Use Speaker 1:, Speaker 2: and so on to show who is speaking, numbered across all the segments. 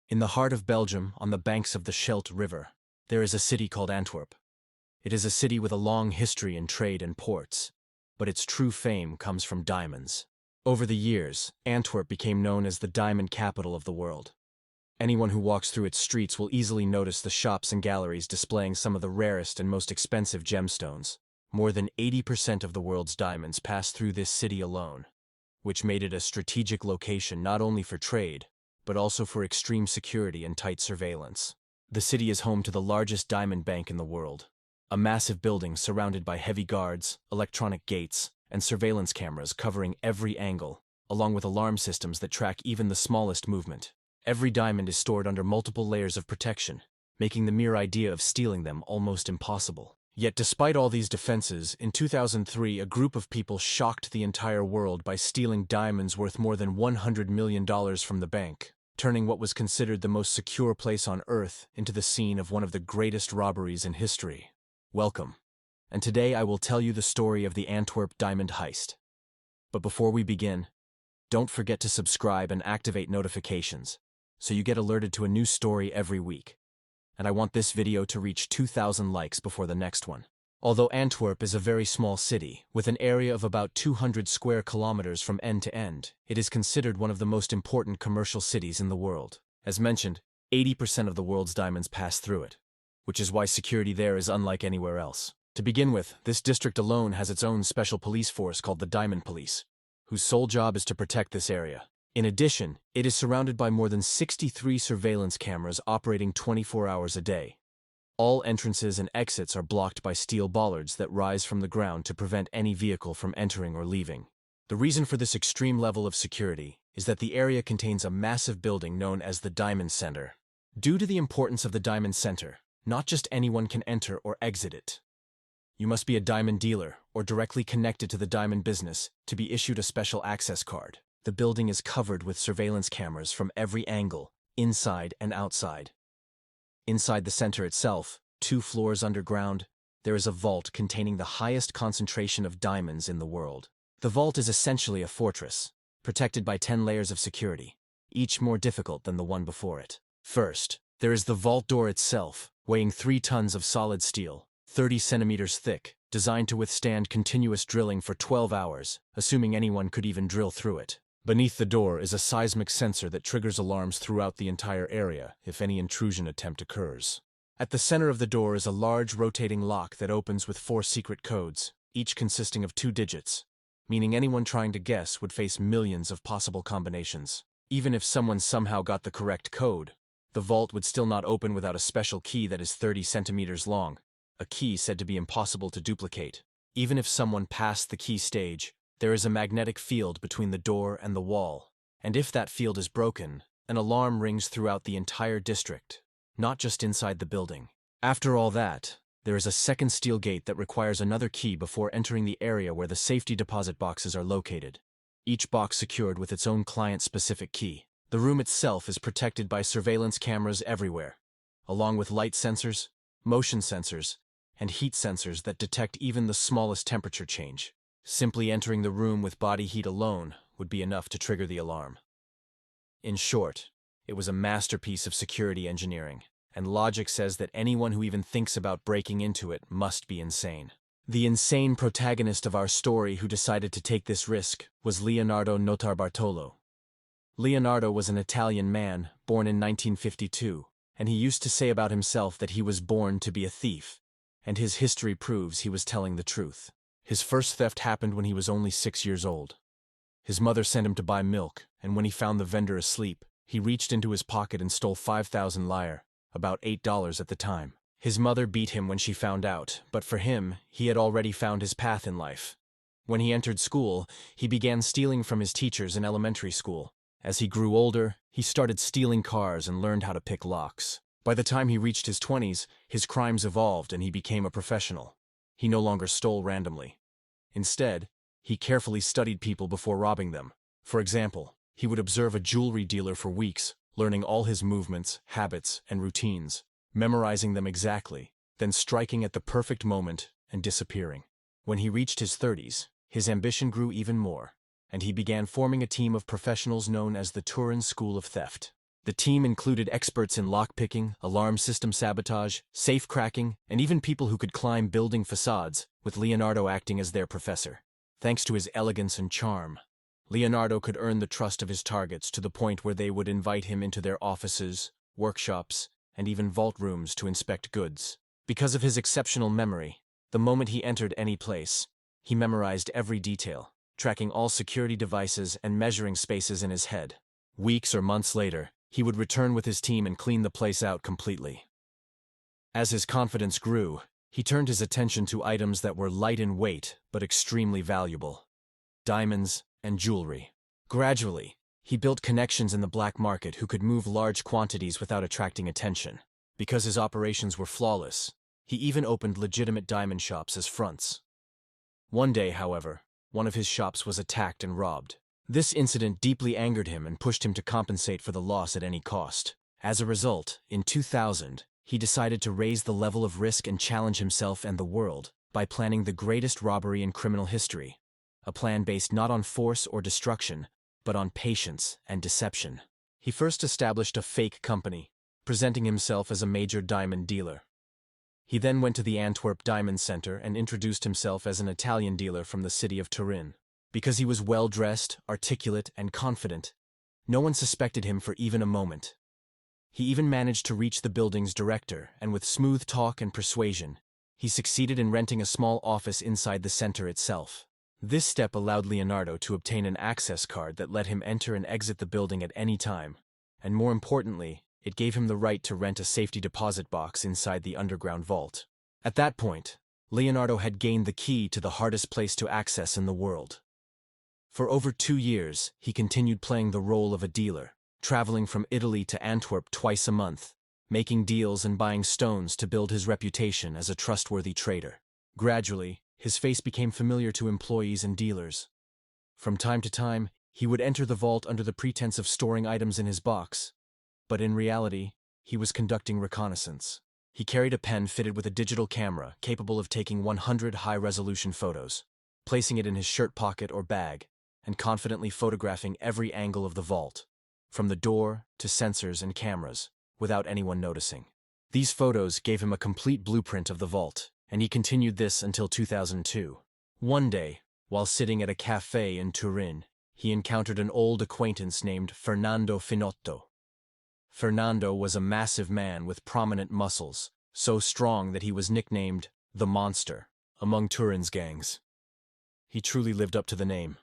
Speaker 1: In the heart of Belgium, on the banks of the Scheldt River, there is a city called Antwerp. It is a city with a long history in trade and ports, but its true fame comes from diamonds. Over the years, Antwerp became known as the diamond capital of the world. Anyone who walks through its streets will easily notice the shops and galleries displaying some of the rarest and most expensive gemstones. More than 80% of the world's diamonds pass through this city alone, which made it a strategic location not only for trade, but also for extreme security and tight surveillance. The city is home to the largest diamond bank in the world, a massive building surrounded by heavy guards, electronic gates, and surveillance cameras covering every angle, along with alarm systems that track even the smallest movement. Every diamond is stored under multiple layers of protection, making the mere idea of stealing them almost impossible. Yet despite all these defenses, in 2003 a group of people shocked the entire world by stealing diamonds worth more than $100 million from the bank, turning what was considered the most secure place on Earth into the scene of one of the greatest robberies in history. Welcome, and today I will tell you the story of the Antwerp Diamond Heist. But before we begin, don't forget to subscribe and activate notifications, so you get alerted to a new story every week. And I want this video to reach 2,000 likes before the next one. Although Antwerp is a very small city, with an area of about 200 square kilometers from end to end, it is considered one of the most important commercial cities in the world. As mentioned, 80% of the world's diamonds pass through it, which is why security there is unlike anywhere else. To begin with, this district alone has its own special police force called the Diamond Police, whose sole job is to protect this area. In addition, it is surrounded by more than 63 surveillance cameras operating 24 hours a day. All entrances and exits are blocked by steel bollards that rise from the ground to prevent any vehicle from entering or leaving. The reason for this extreme level of security is that the area contains a massive building known as the Diamond Center. Due to the importance of the Diamond Center, not just anyone can enter or exit it. You must be a diamond dealer or directly connected to the diamond business to be issued a special access card. The building is covered with surveillance cameras from every angle, inside and outside. Inside the center itself, 2 floors underground, there is a vault containing the highest concentration of diamonds in the world. The vault is essentially a fortress, protected by 10 layers of security, each more difficult than the one before it. First, there is the vault door itself, weighing 3 tons of solid steel, 30 centimeters thick, designed to withstand continuous drilling for 12 hours, assuming anyone could even drill through it. Beneath the door is a seismic sensor that triggers alarms throughout the entire area if any intrusion attempt occurs. At the center of the door is a large rotating lock that opens with 4 secret codes, each consisting of 2 digits, meaning anyone trying to guess would face millions of possible combinations. Even if someone somehow got the correct code, the vault would still not open without a special key that is 30 centimeters long, a key said to be impossible to duplicate. Even if someone passed the key stage, there is a magnetic field between the door and the wall, and if that field is broken, an alarm rings throughout the entire district, not just inside the building. After all that, there is a second steel gate that requires another key before entering the area where the safety deposit boxes are located, each box secured with its own client-specific key. The room itself is protected by surveillance cameras everywhere, along with light sensors, motion sensors, and heat sensors that detect even the smallest temperature change. Simply entering the room with body heat alone would be enough to trigger the alarm. In short, it was a masterpiece of security engineering, and logic says that anyone who even thinks about breaking into it must be insane. The insane protagonist of our story who decided to take this risk was Leonardo Notarbartolo. Leonardo was an Italian man, born in 1952, and he used to say about himself that he was born to be a thief, and his history proves he was telling the truth. His first theft happened when he was only 6 years old. His mother sent him to buy milk, and when he found the vendor asleep, he reached into his pocket and stole 5,000 lire, about $8 at the time. His mother beat him when she found out, but for him, he had already found his path in life. When he entered school, he began stealing from his teachers in elementary school. As he grew older, he started stealing cars and learned how to pick locks. By the time he reached his 20s, his crimes evolved and he became a professional. He no longer stole randomly. Instead, he carefully studied people before robbing them. For example, he would observe a jewelry dealer for weeks, learning all his movements, habits, and routines, memorizing them exactly, then striking at the perfect moment and disappearing. When he reached his 30s, his ambition grew even more, and he began forming a team of professionals known as the Turin School of Theft. The team included experts in lockpicking, alarm system sabotage, safe cracking, and even people who could climb building facades, with Leonardo acting as their professor. Thanks to his elegance and charm, Leonardo could earn the trust of his targets to the point where they would invite him into their offices, workshops, and even vault rooms to inspect goods. Because of his exceptional memory, the moment he entered any place, he memorized every detail, tracking all security devices and measuring spaces in his head. Weeks or months later, he would return with his team and clean the place out completely. As his confidence grew, he turned his attention to items that were light in weight but extremely valuable: diamonds and jewelry. Gradually, he built connections in the black market who could move large quantities without attracting attention. Because his operations were flawless, he even opened legitimate diamond shops as fronts. One day, however, one of his shops was attacked and robbed. This incident deeply angered him and pushed him to compensate for the loss at any cost. As a result, in 2000, he decided to raise the level of risk and challenge himself and the world by planning the greatest robbery in criminal history, a plan based not on force or destruction, but on patience and deception. He first established a fake company, presenting himself as a major diamond dealer. He then went to the Antwerp Diamond Center and introduced himself as an Italian dealer from the city of Turin. Because he was well-dressed, articulate, and confident, no one suspected him for even a moment. He even managed to reach the building's director, and with smooth talk and persuasion, he succeeded in renting a small office inside the center itself. This step allowed Leonardo to obtain an access card that let him enter and exit the building at any time, and more importantly, it gave him the right to rent a safety deposit box inside the underground vault. At that point, Leonardo had gained the key to the hardest place to access in the world. For over 2 years, he continued playing the role of a dealer, traveling from Italy to Antwerp twice a month, making deals and buying stones to build his reputation as a trustworthy trader. Gradually, his face became familiar to employees and dealers. From time to time, he would enter the vault under the pretense of storing items in his box, but in reality, he was conducting reconnaissance. He carried a pen fitted with a digital camera capable of taking 100 high-resolution photos, placing it in his shirt pocket or bag, and confidently photographing every angle of the vault, from the door to sensors and cameras, without anyone noticing. These photos gave him a complete blueprint of the vault, and he continued this until 2002. One day, while sitting at a cafe in Turin, he encountered an old acquaintance named Fernando Finotto. Fernando was a massive man with prominent muscles, so strong that he was nicknamed the Monster among Turin's gangs. He truly lived up to the name.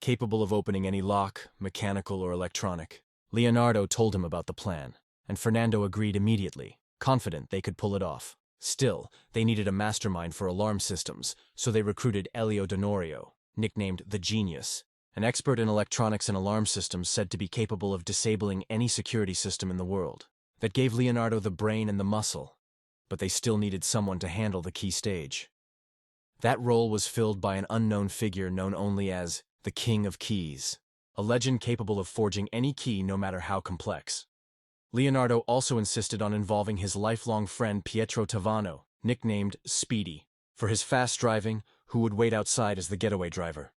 Speaker 1: Capable of opening any lock, mechanical or electronic. Leonardo told him about the plan, and Fernando agreed immediately, confident they could pull it off. Still, they needed a mastermind for alarm systems, so they recruited Elio D'Onorio, nicknamed the Genius, an expert in electronics and alarm systems said to be capable of disabling any security system in the world. That gave Leonardo the brain and the muscle, but they still needed someone to handle the key stage. That role was filled by an unknown figure known only as the King of Keys, a legend capable of forging any key no matter how complex. Leonardo also insisted on involving his lifelong friend Pietro Tavano, nicknamed Speedy, for his fast driving, who would wait outside as the getaway driver.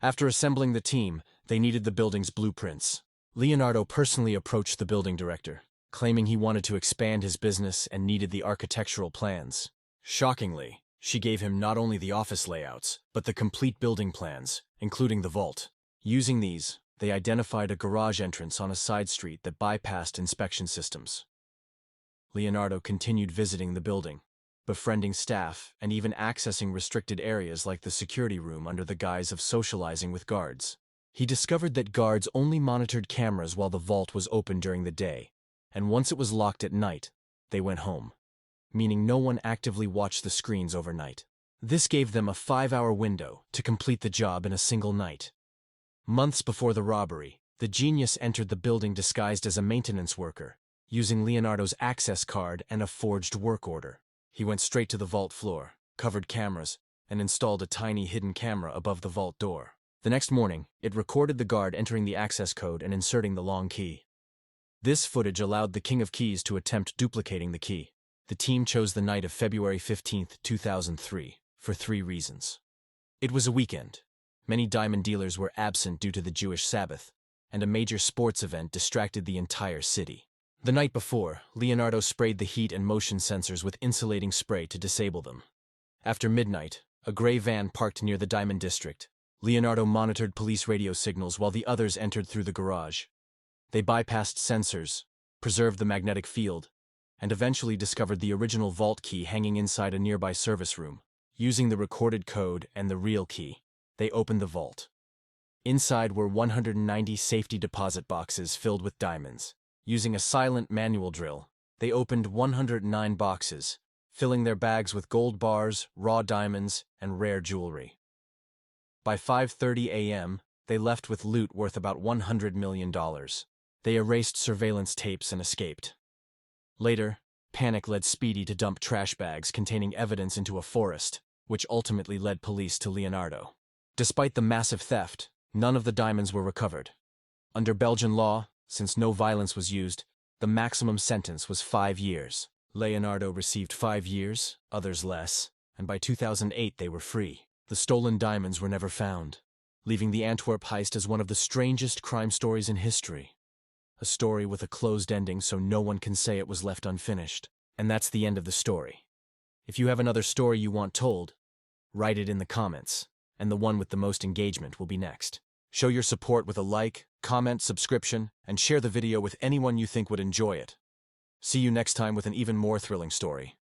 Speaker 1: After assembling the team, they needed the building's blueprints. Leonardo personally approached the building director, claiming he wanted to expand his business and needed the architectural plans. Shockingly, she gave him not only the office layouts, but the complete building plans, including the vault. Using these, they identified a garage entrance on a side street that bypassed inspection systems. Leonardo continued visiting the building, befriending staff, and even accessing restricted areas like the security room under the guise of socializing with guards. He discovered that guards only monitored cameras while the vault was open during the day, and once it was locked at night, they went home, meaning no one actively watched the screens overnight. This gave them a 5-hour window to complete the job in a single night. Months before the robbery, the genius entered the building disguised as a maintenance worker, using Leonardo's access card and a forged work order. He went straight to the vault floor, covered cameras, and installed a tiny hidden camera above the vault door. The next morning, it recorded the guard entering the access code and inserting the long key. This footage allowed the King of Keys to attempt duplicating the key. The team chose the night of February 15, 2003, for 3 reasons. It was a weekend. Many diamond dealers were absent due to the Jewish Sabbath, and a major sports event distracted the entire city. The night before, Leonardo sprayed the heat and motion sensors with insulating spray to disable them. After midnight, a gray van parked near the Diamond District. Leonardo monitored police radio signals while the others entered through the garage. They bypassed sensors, preserved the magnetic field, and eventually discovered the original vault key hanging inside a nearby service room. Using the recorded code and the real key, they opened the vault. Inside were 190 safety deposit boxes filled with diamonds. Using a silent manual drill, they opened 109 boxes, filling their bags with gold bars, raw diamonds, and rare jewelry. By 5:30 a.m., they left with loot worth about $100 million. They erased surveillance tapes and escaped. Later, panic led Speedy to dump trash bags containing evidence into a forest, which ultimately led police to Leonardo. Despite the massive theft, none of the diamonds were recovered. Under Belgian law, since no violence was used, the maximum sentence was 5 years. Leonardo received 5 years, others less, and by 2008 they were free. The stolen diamonds were never found, leaving the Antwerp heist as one of the strangest crime stories in history. A story with a closed ending so no one can say it was left unfinished. And that's the end of the story. If you have another story you want told, write it in the comments, and the one with the most engagement will be next. Show your support with a like, comment, subscription, and share the video with anyone you think would enjoy it. See you next time with an even more thrilling story.